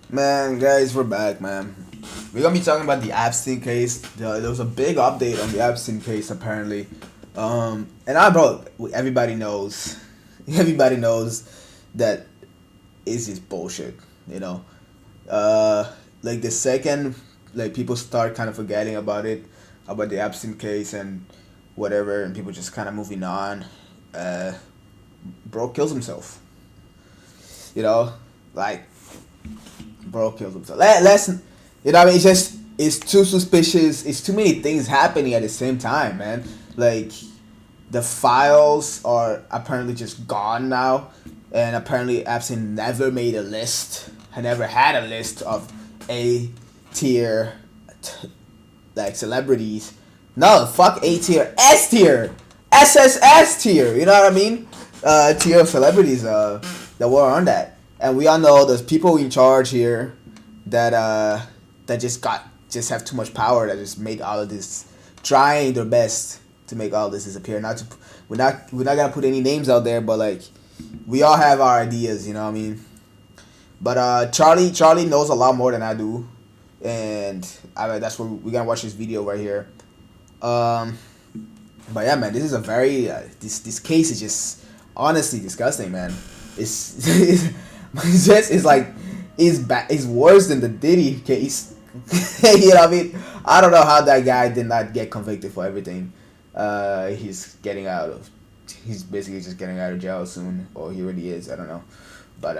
Man, guys, we're back, man. We're gonna be talking about the Epstein case. There was a big update on the Epstein case, apparently. Bro, everybody knows, everybody knows that it's just bullshit. You know, like the second, like people start kind of forgetting about it, about the Epstein case and whatever, and people just kind of moving on. Uh, bro kills himself. You know, like bro kills himself. Let's, you know, what I mean, it's too suspicious. It's too many things happening at the same time, man. Like the files are apparently just gone now, and apparently Epstein never made a list. Had never had a list of A tier, like celebrities. No, fuck A tier, S tier, SSS tier. You know what I mean? Tier of celebrities. That were on that, and we all know there's people in charge here that that just have too much power that just make all of this, trying their best to make all this disappear. Not to we're not gonna put any names out there, but like we all have our ideas, you know what I mean. But Charlie knows a lot more than I do, and that's where we're gonna watch this video right here. Um, but yeah, man, this is a very this case is just honestly disgusting, man. It's like it's worse than the Diddy case. You know what I mean? I don't know how that guy did not get convicted for everything. He's getting out of. He's basically just getting out of jail soon, or he already is. I don't know, but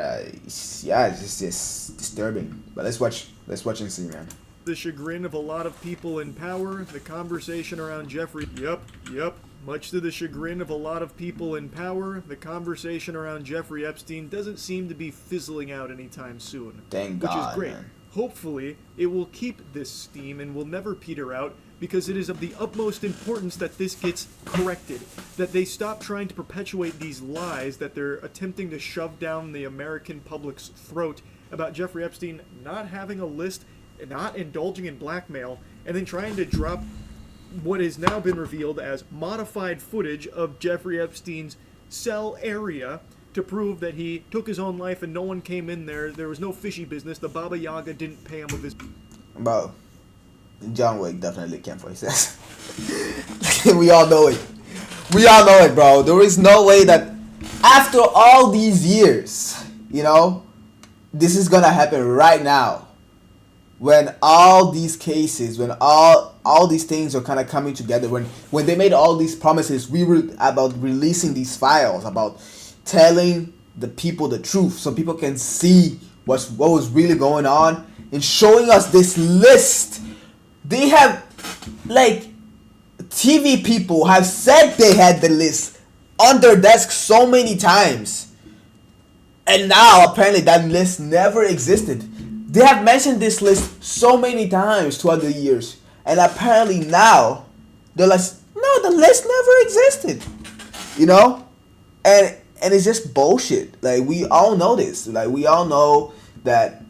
yeah, it's just disturbing. But let's watch and see, man. The chagrin of a lot of people in power, the conversation around Jeffrey. Yep. Much to the chagrin of a lot of people in power, the conversation around Jeffrey Epstein doesn't seem to be fizzling out anytime soon. Thank which God, is great. man. Hopefully, it will keep this steam and will never peter out because it is of the utmost importance that this gets corrected. That they stop trying to perpetuate these lies that they're attempting to shove down the American public's throat about Jeffrey Epstein not having a list, not indulging in blackmail, and then trying to drop what has now been revealed as modified footage of Jeffrey Epstein's cell area to prove that he took his own life and no one came in there. There was no fishy business. The Baba Yaga didn't pay him with his... Bro, John Wick definitely can't voice this. We all know it. We all know it, bro. There is no way that after all these years, you know, this is gonna happen right now. When all these cases, when all these things are kind of coming together, when they made all these promises, we were about releasing these files, about telling the people the truth, so people can see what was really going on, and showing us this list. They have, like, TV people have said they had the list on their desk so many times, and now apparently that list never existed. They have mentioned this list so many times throughout the years, and apparently now they're like, no, the list never existed. You know, and it's just bullshit. Like we all know this. Like we all know that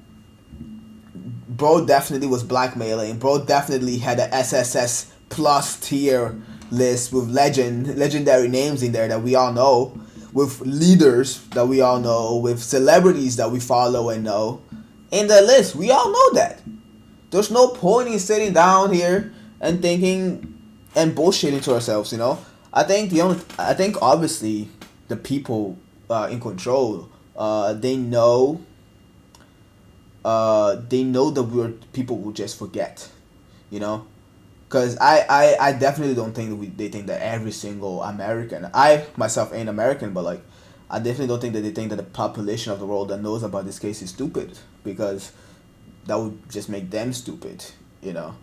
bro definitely was blackmailing. Bro definitely had a SSS plus tier list with legendary names in there that we all know, with leaders that we all know, with celebrities that we follow and know. In the list, we all know that. There's no point in sitting down here and thinking and bullshitting to ourselves, you know. I think obviously the people in control, they know that people will just forget, you know. Because I definitely don't think that they think that every single American, I myself ain't American, but like I definitely don't think that they think that the population of the world that knows about this case is stupid, because that would just make them stupid, you know.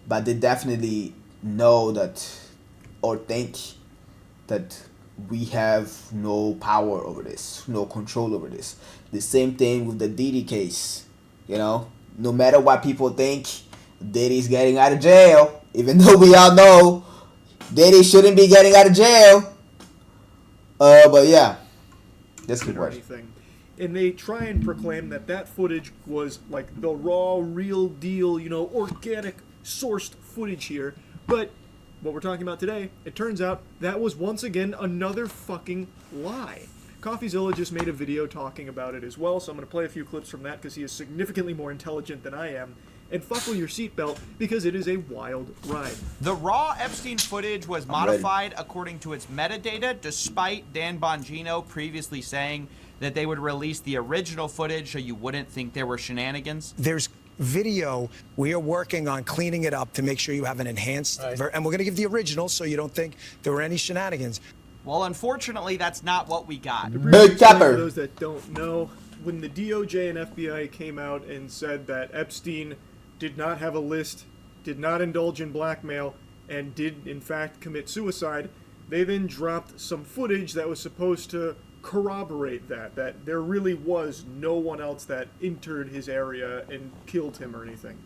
But they definitely know that, or think that we have no power over this, no control over this. The same thing with the Diddy case, you know. No matter what people think, Diddy's getting out of jail, even though we all know Diddy shouldn't be getting out of jail. But yeah, that's good work. Anything. And they try and proclaim that that footage was like the raw, real deal, you know, organic, sourced footage here. But what we're talking about today, it turns out that was once again another fucking lie. CoffeeZilla just made a video talking about it as well, so I'm going to play a few clips from that because he is significantly more intelligent than I am. And buckle your seatbelt because it is a wild ride. The raw Epstein footage was modified according to its metadata, despite Dan Bongino previously saying that they would release the original footage so you wouldn't think there were shenanigans. There's video. We are working on cleaning it up to make sure you have an enhanced, and we're going to give the original so you don't think there were any shenanigans. Well, unfortunately, that's not what we got. Big capper. For those that don't know, when the DOJ and FBI came out and said that Epstein did not have a list, did not indulge in blackmail, and did in fact commit suicide, they then dropped some footage that was supposed to corroborate that there really was no one else that entered his area and killed him or anything.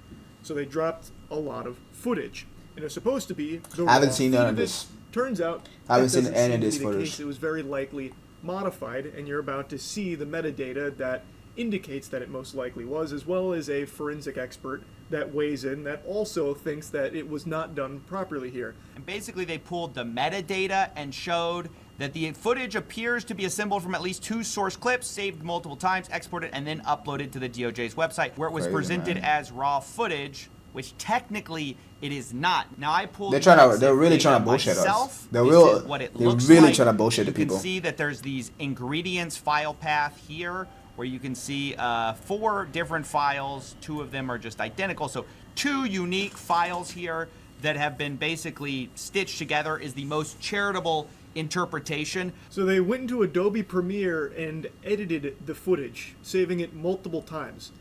So they dropped a lot of footage. And it was supposed to be the I haven't raw seen none of feed. this. Turns out I haven't that seen doesn't any of seem to this be the footage. case. It was very likely modified, and you're about to see the metadata that indicates that it most likely was, as well as a forensic expert that weighs in that also thinks that it was not done properly here. And basically, they pulled the metadata and showed that the footage appears to be assembled from at least 2 source clips, saved multiple times, exported, and then uploaded to the DOJ's website, where it was Crazy, presented man. as raw footage, which technically it is not. Now I pulled. They're really trying to bullshit us. They're really trying to bullshit the people. You can see that there's these ingredients file path here, where you can see 4 different files. 2 of them are just identical. So 2 unique files here that have been basically stitched together is the most charitable interpretation. So they went into Adobe Premiere and edited the footage, saving it multiple times.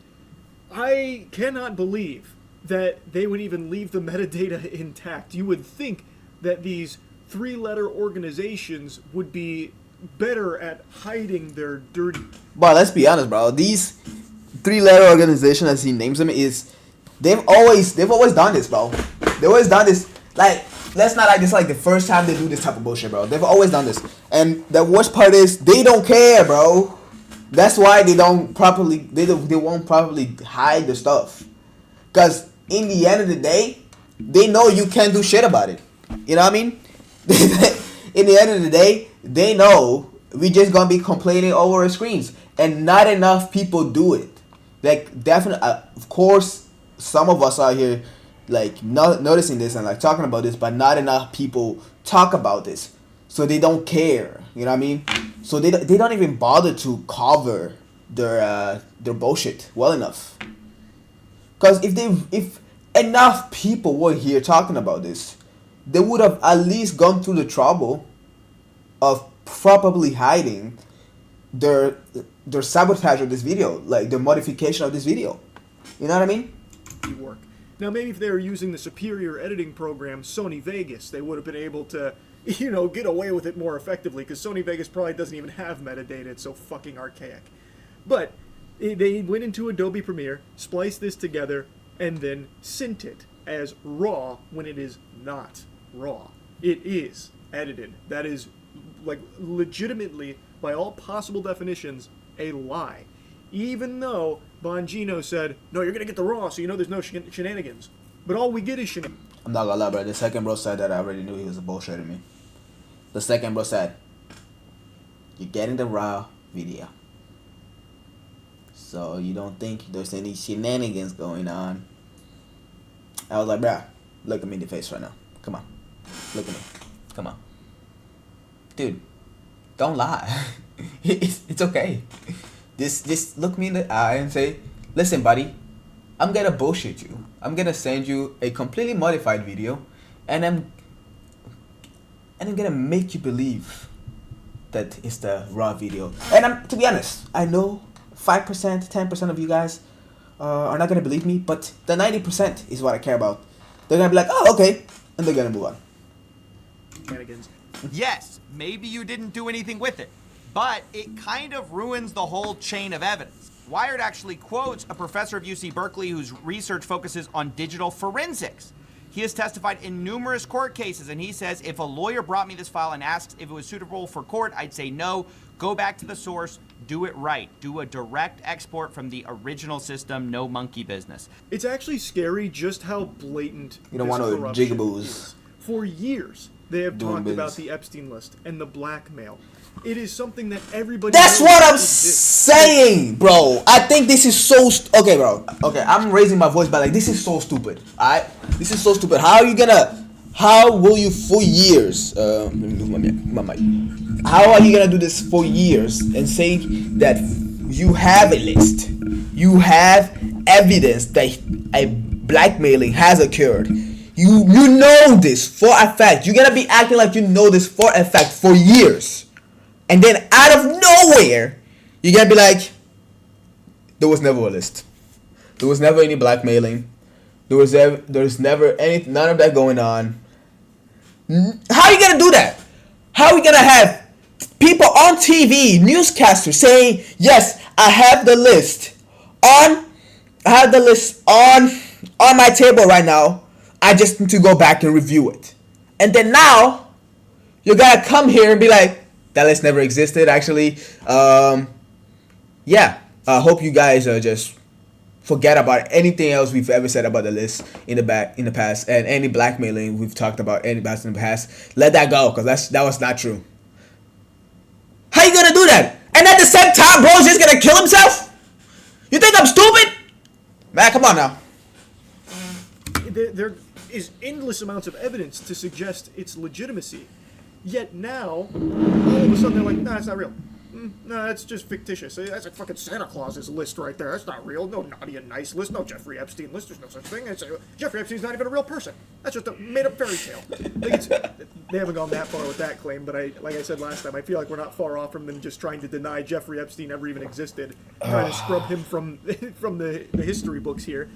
I cannot believe that they would even leave the metadata intact. You would think that these 3-letter organizations would be better at hiding their dirty. But let's be honest, bro. These 3-letter organization, as he names them, they've always done this, bro. They've always done this. Like, let's not like this like the first time they do this type of bullshit, bro. They've always done this. And the worst part is they don't care, bro. That's why they won't properly hide the stuff. Cause in the end of the day, they know you can't do shit about it. You know what I mean? In the end of the day, they know we just gonna be complaining over our screens, and not enough people do it. Like, definitely, of course, some of us are here, like, not noticing this and like talking about this, but not enough people talk about this, so they don't care. You know what I mean? So they don't even bother to cover their bullshit well enough. Cause if enough people were here talking about this, they would have at least gone through the trouble of probably hiding their sabotage of this video, like the modification of this video. You know what I mean? Work. Now, maybe if they were using the superior editing program, Sony Vegas, they would have been able to, get away with it more effectively, because Sony Vegas probably doesn't even have metadata. It's so fucking archaic. But they went into Adobe Premiere, spliced this together, and then sent it as raw when it is not raw. It is edited. That is, like, legitimately, by all possible definitions, a lie. Even though Bongino said, no, you're going to get the raw, so you know there's no shenanigans. But all we get is shenanigans. I'm not gonna lie, bro. The second bro said that, I already knew he was a bullshitter me. The second bro said, you're getting the raw video, so you don't think there's any shenanigans going on. I was like, bruh, look at me in the face right now. Come on. Look at me. Come on. Dude, don't lie. It's okay. Just look me in the eye and say, listen, buddy, I'm gonna bullshit you. I'm gonna send you a completely modified video, and I'm gonna make you believe that it's the raw video. And to be honest, I know 5%, 10% of you guys are not gonna believe me, but the 90% is what I care about. They're gonna be like, oh, okay, and they're gonna move on. Shenanigans. Yes, maybe you didn't do anything with it, but it kind of ruins the whole chain of evidence. Wired actually quotes a professor of UC Berkeley whose research focuses on digital forensics. He has testified in numerous court cases, and he says, if a lawyer brought me this file and asks if it was suitable for court, I'd say no, go back to the source, do it right. Do a direct export from the original system, no monkey business. It's actually scary just how blatant You don't this want no corruption jigaboos is. For years, they have doing talked about business. the Epstein list and the blackmail. It is something that everybody. That's knows what I'm exists. saying, bro. I think this is so okay, bro. Okay, I'm raising my voice, but like this is so stupid. Alright, this is so stupid. How will you for years? Let me move my mic. How are you gonna do this for years and say that you have a list, you have evidence that a blackmailing has occurred? You know this for a fact. You're gonna be acting like you know this for a fact for years. And then out of nowhere, you're gonna be like, there was never a list. There was never any blackmailing. There's never none of that going on. How are you gonna do that? How are we gonna have people on TV, newscasters saying, yes, I have the list on my table right now. I just need to go back and review it. And then now, you gotta come here and be like, that list never existed, actually. Yeah. I hope you guys just forget about anything else we've ever said about the list in the past, and any blackmailing we've talked about in the past. Let that go, because that was not true. How you gonna do that? And at the same time, bro's just gonna kill himself? You think I'm stupid? Man, come on now. There is endless amounts of evidence to suggest its legitimacy. Yet now, all of a sudden they're like, nah, it's not real. No, that's just fictitious. That's like fucking Santa Claus's list right there. That's not real. No naughty and nice list. No Jeffrey Epstein list. There's no such thing. Jeffrey Epstein's not even a real person. That's just a made-up fairy tale. They haven't gone that far with that claim, but like I said last time, I feel like we're not far off from them just trying to deny Jeffrey Epstein ever even existed, trying to scrub him from the history books here.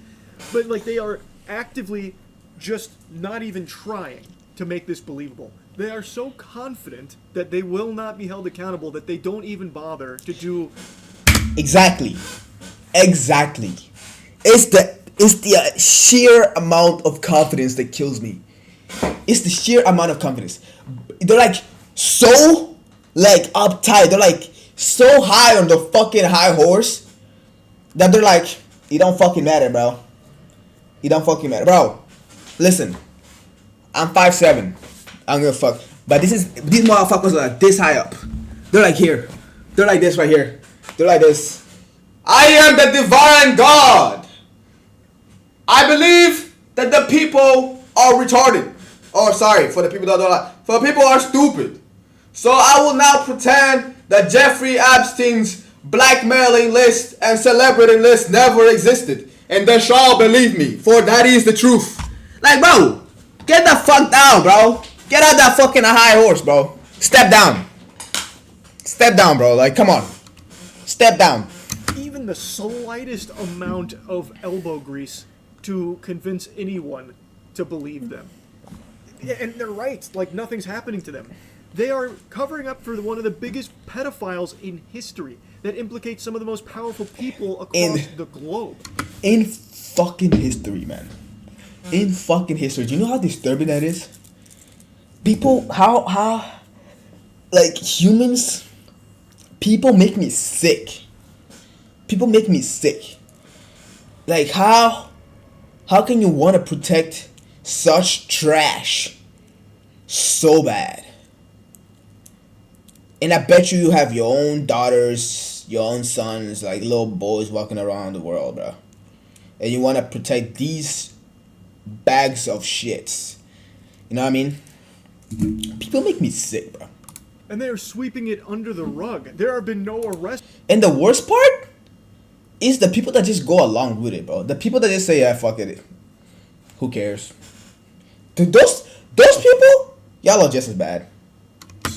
But like they are actively just not even trying to make this believable. They are so confident that they will not be held accountable that they don't even bother to do. Exactly. It's the sheer amount of confidence that kills me. It's the sheer amount of confidence. They're like so like uptight. They're like so high on the fucking high horse that they're like, it don't fucking matter, bro. It don't fucking matter, bro. Listen, I'm 5'7". I don't give a fuck. But these motherfuckers are like this high up. They're like here. They're like this right here. They're like this. I am the divine God. I believe that the people are retarded. Oh, sorry, for the people that don't like. For the people are stupid. So I will now pretend that Jeffrey Epstein's blackmailing list and celebrity list never existed. And they shall believe me, for that is the truth. Like, bro, get the fuck down, bro. Get out that fucking high horse, bro. Step down. Step down, bro. Like, come on. Step down. Even the slightest amount of elbow grease to convince anyone to believe them. And they're right. Like, nothing's happening to them. They are covering up for one of the biggest pedophiles in history that implicates some of the most powerful people across the globe. In fucking history, man. In fucking history. Do you know how disturbing that is? People, how, like, humans, people make me sick. People make me sick. Like, how can you want to protect such trash so bad? And I bet you have your own daughters, your own sons, like little boys walking around the world, bro. And you want to protect these bags of shits. You know what I mean? People make me sick, bro. And they are sweeping it under the rug. There have been no arrests. And the worst part is the people that just go along with it, bro. The people that just say, yeah, fuck it. Who cares? Dude, those people, y'all are just as bad.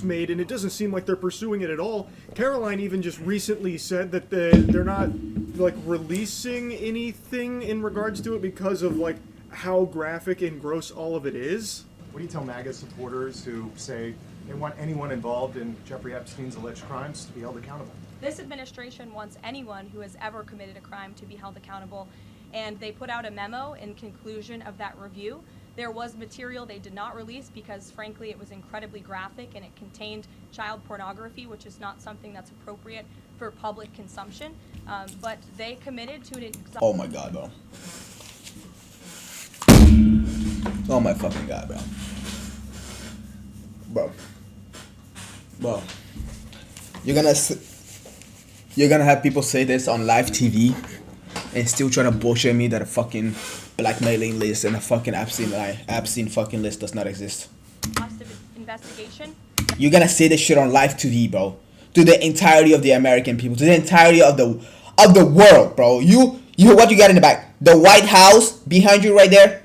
Made, and it doesn't seem like they're pursuing it at all. Caroline even just recently said that they're not like releasing anything in regards to it because of like how graphic and gross all of it is. What do you tell MAGA supporters who say they want anyone involved in Jeffrey Epstein's alleged crimes to be held accountable? This administration wants anyone who has ever committed a crime to be held accountable, and they put out a memo in conclusion of that review. There was material they did not release because, frankly, it was incredibly graphic and it contained child pornography, which is not something that's appropriate for public consumption. But they committed to an... Oh my God, bro. Oh my fucking God, bro. Bro. You're gonna you're gonna have people say this on live TV and still try to bullshit me that a fucking blackmailing list and a fucking Epstein fucking list does not exist. Cost of investigation. You're gonna say this shit on live TV, bro, to the entirety of the American people, to the entirety of the world, bro. You what you got in the back? The White House behind you right there,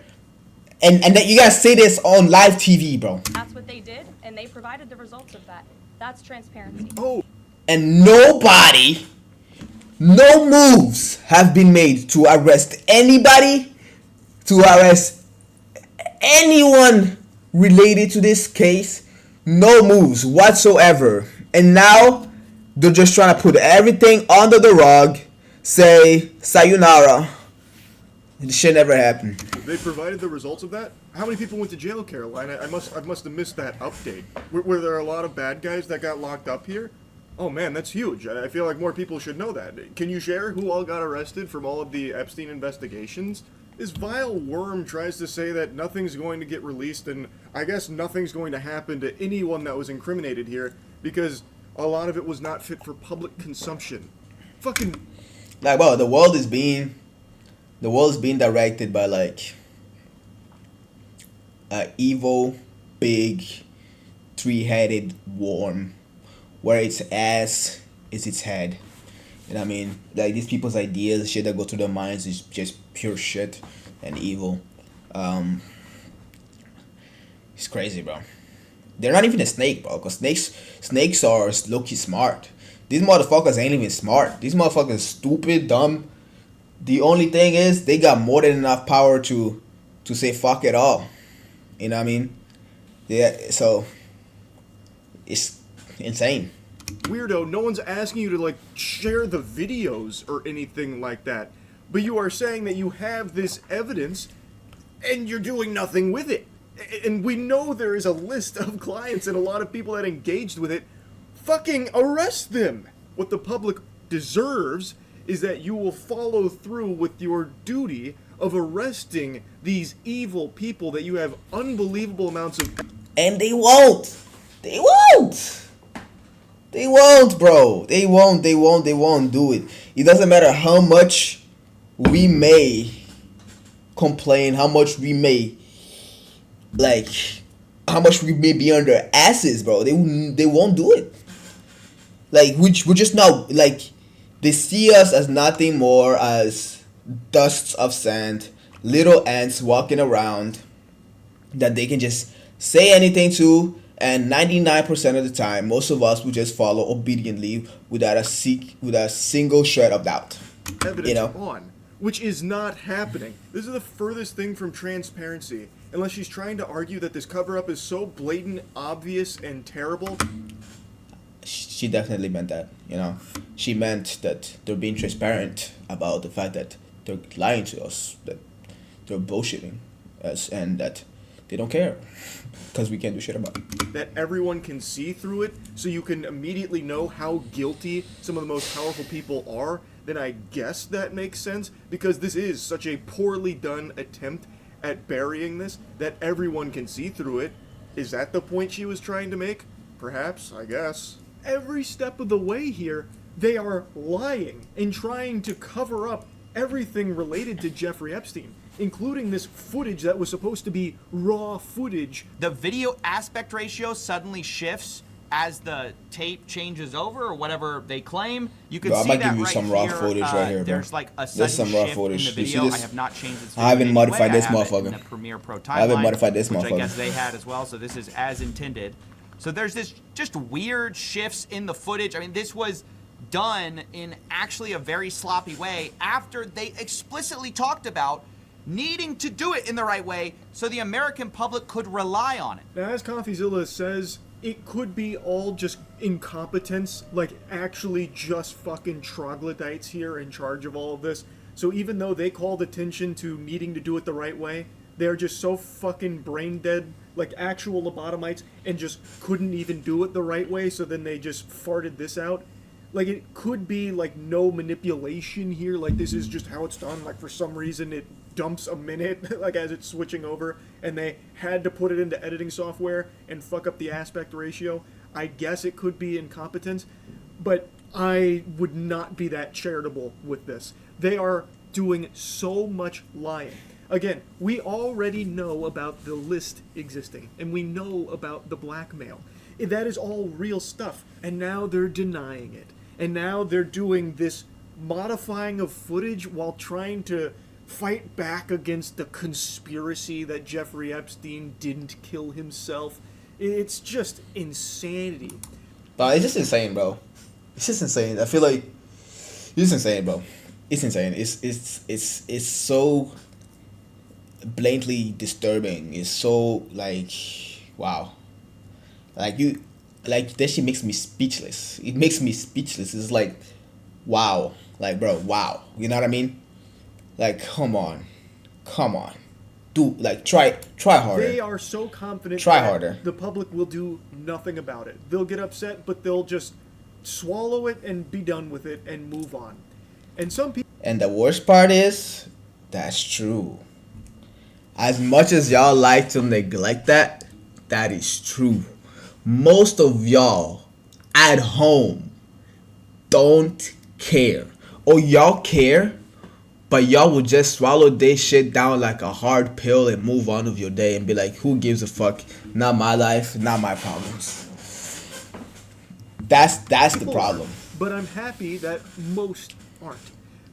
and then you gotta say this on live TV, bro. That's what they did, and they provided the results of that. That's transparency. Oh, And no moves have been made to arrest anybody, to arrest anyone related to this case. No moves whatsoever. And now they're just trying to put everything under the rug, say sayonara. This shit never happened. they provided the results of that? How many people went to jail, Caroline? I must have missed that update. Were there a lot of bad guys that got locked up here? Oh man, that's huge. I feel like more people should know that. Can you share who all got arrested from all of the Epstein investigations? This vile worm tries to say that nothing's going to get released, and I guess nothing's going to happen to anyone that was incriminated here because a lot of it was not fit for public consumption. Fucking Like, well, the world is being directed by like a evil, big, three-headed worm, where its ass is its head. You know what I mean? Like, these people's ideas, shit that go through their minds is just pure shit and evil. It's crazy, bro. They're not even a snake, bro, because snakes are low-key smart. These motherfuckers ain't even smart. These motherfuckers stupid, dumb. The only thing is, they got more than enough power to say fuck it all. You know what I mean? Yeah, so it's insane. weirdo, no one's asking you to like share the videos or anything like that. But you are saying that you have this evidence and you're doing nothing with it. And we know there is a list of clients and a lot of people that engaged with it. Fucking arrest them! What the public deserves is that you will follow through with your duty of arresting these evil people that you have unbelievable amounts of... And they won't. They won't. They won't, bro. They won't do it. It doesn't matter how much we may complain, how much we may, like, how much we may be on their asses, bro. They won't do it. Like, we're just not, like, they see us as nothing more as dusts of sand, little ants walking around that they can just say anything to, and 99% of the time, most of us will just follow obediently without a single shred of doubt. evidence You know? on, which is not happening. This is the furthest thing from transparency, unless she's trying to argue that this cover-up is so blatant, obvious, and terrible. She definitely meant that, you know. She meant that they're being transparent about the fact that they're lying to us, that they're bullshitting us, and that they don't care because we can't do shit about it. That everyone can see through it, so you can immediately know how guilty some of the most powerful people are, then I guess that makes sense, because this is such a poorly done attempt at burying this, that everyone can see through it. Is that the point she was trying to make? Perhaps, I guess. Every step of the way here, they are lying and trying to cover up everything related to Jeffrey Epstein, including this footage that was supposed to be raw footage. The video aspect ratio suddenly shifts as the tape changes over, or whatever they claim. You can Bro, see I'm gonna that give you right some raw here. footage right here, bro. There's like a There's sudden some raw shift footage. in the You see video. this? I have not changed this I video haven't in any modified way. this I have it motherfucker. in the Premiere Pro timeline, I haven't modified this which I motherfucker. guess they had as well, so this is as intended. So there's this just weird shifts in the footage. I mean, this was done in actually a very sloppy way after they explicitly talked about needing to do it in the right way so the American public could rely on it. Now, as CoffeeZilla says, it could be all just incompetence, like actually just fucking troglodytes here in charge of all of this. So even though they called attention to needing to do it the right way, they're just so fucking brain dead, like actual lobotomites, and just couldn't even do it the right way, so then they just farted this out. Like, it could be, like, no manipulation here, like, this is just how it's done, like, for some reason it dumps a minute, like, as it's switching over, and they had to put it into editing software and fuck up the aspect ratio. I guess it could be incompetence, but I would not be that charitable with this. They are doing so much lying. Again, we already know about the list existing, and we know about the blackmail. That is all real stuff, and now they're denying it. And now they're doing this modifying of footage while trying to fight back against the conspiracy that Jeffrey Epstein didn't kill himself. It's just insanity. But it's just insane, bro. It's just insane. I feel like it's just insane, bro. It's insane. It's so blatantly disturbing. It's so like, wow. Like that shit makes me speechless. It makes me speechless. It's like, wow. Like, bro, wow. You know what I mean? Like, come on. Do like try harder. They are so confident Try that harder. the public will do nothing about it. They'll get upset, but they'll just swallow it and be done with it and move on. And some people. And the worst part is, that's true. As much as y'all like to neglect that, that is true. Most of y'all at home don't care. Or y'all care, but y'all will just swallow this shit down like a hard pill and move on with your day and be like, who gives a fuck? Not my life, not my problems. That's the problem. But I'm happy that most aren't.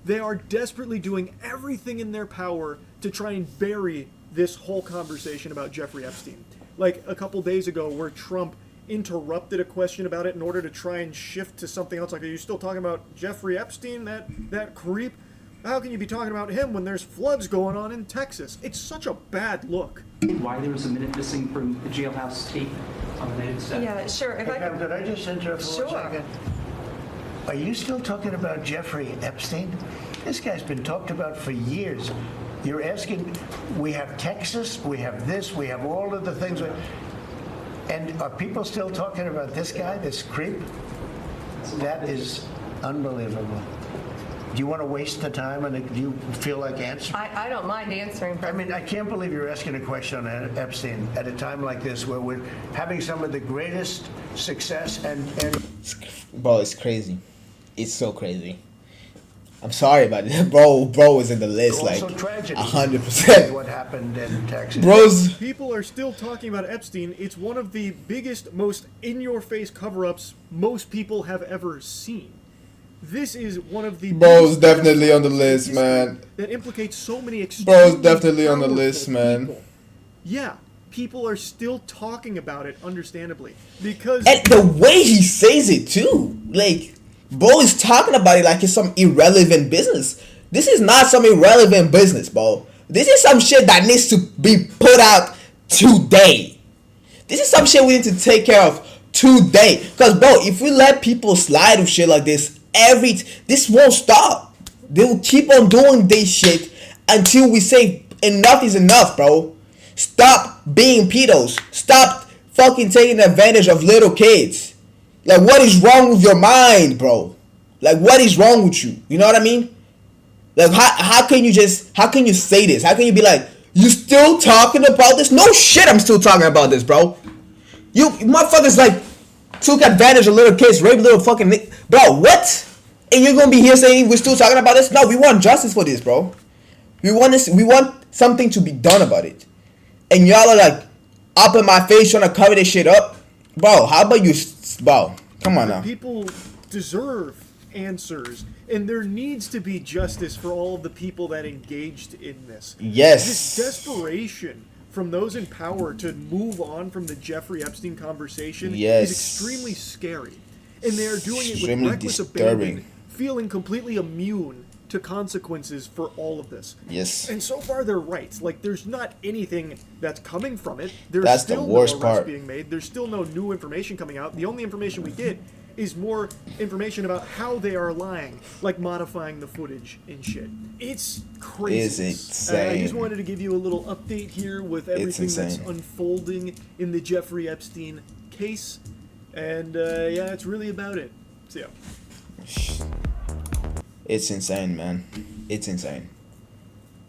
They are desperately doing everything in their power to try and bury this whole conversation about Jeffrey Epstein. Like a couple days ago where Trump interrupted a question about it in order to try and shift to something else. Like, are you still talking about Jeffrey Epstein, that creep? How can you be talking about him when there's floods going on in Texas? It's such a bad look. Why there was a minute missing from the jailhouse tape on the native set? Yeah, sure. If Hey, Pam, could I just interrupt for 1 second? Are you still talking about Jeffrey Epstein? This guy's been talked about for years. You're asking, we have Texas, we have this, we have all of the things. And are people still talking about this guy, this creep? That is unbelievable. Do you want to waste the time, and do you feel like answering? I don't mind answering. I mean, I can't believe you're asking a question on Epstein at a time like this where we're having some of the greatest success and Bro, it's crazy. It's so crazy. I'm sorry about it. Bro is in the list like also tragedy. 100%. What happened in Texas? Bro's People are still talking about Epstein. It's one of the biggest, most in-your-face cover-ups most people have ever seen. This is one of the Bro's biggest definitely on the list, history man. That implicates so many Bro's definitely on the powerful list, man. people. Yeah, people are still talking about it, understandably, because And the way he says it too, like, bro is talking about it like it's some irrelevant business. This is not some irrelevant business, bro. This is some shit that needs to be put out today. This is some shit we need to take care of today. Cause bro, if we let people slide with shit like this, this won't stop. They will keep on doing this shit until we say enough is enough, bro. Stop being pedos. Stop fucking taking advantage of little kids. Like, what is wrong with your mind, bro? Like, what is wrong with you? You know what I mean? Like, how can you say this? How can you be like, you still talking about this? No shit, I'm still talking about this, bro. You motherfuckers, like, took advantage of little kids, raped little fucking bro, what? And you're gonna be here saying we're still talking about this? No, we want justice for this, bro. We want something to be done about it. And y'all are like, up in my face trying to cover this shit up. Bro, how about you, bro, come on now. people deserve answers, and there needs to be justice for all of the people that engaged in this. Yes. This desperation from those in power to move on from the Jeffrey Epstein conversation Yes. is extremely scary. And they are doing it Extremely with reckless disturbing. abandon, feeling completely immune to consequences for all of this. Yes. And so far they're right. Like, there's not anything that's coming from it. There's That's the still worst no arrests part. being made. There's still no new information coming out. The only information we get is more information about how they are lying, like modifying the footage and shit. It's crazy. It's insane. I just wanted to give you a little update here with everything that's insane. unfolding in the Jeffrey Epstein case. And yeah, that's really about it. So yeah. It's insane, man. It's insane.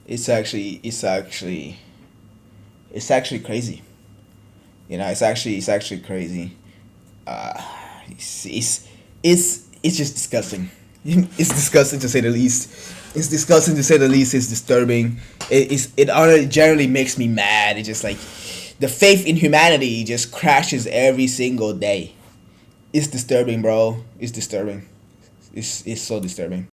It's actually crazy. You know, it's actually crazy. it's just disgusting. It's disgusting to say the least. It's disgusting to say the least. It's disturbing. It generally makes me mad. It's just like the faith in humanity just crashes every single day. It's disturbing, bro. It's disturbing. It's so disturbing.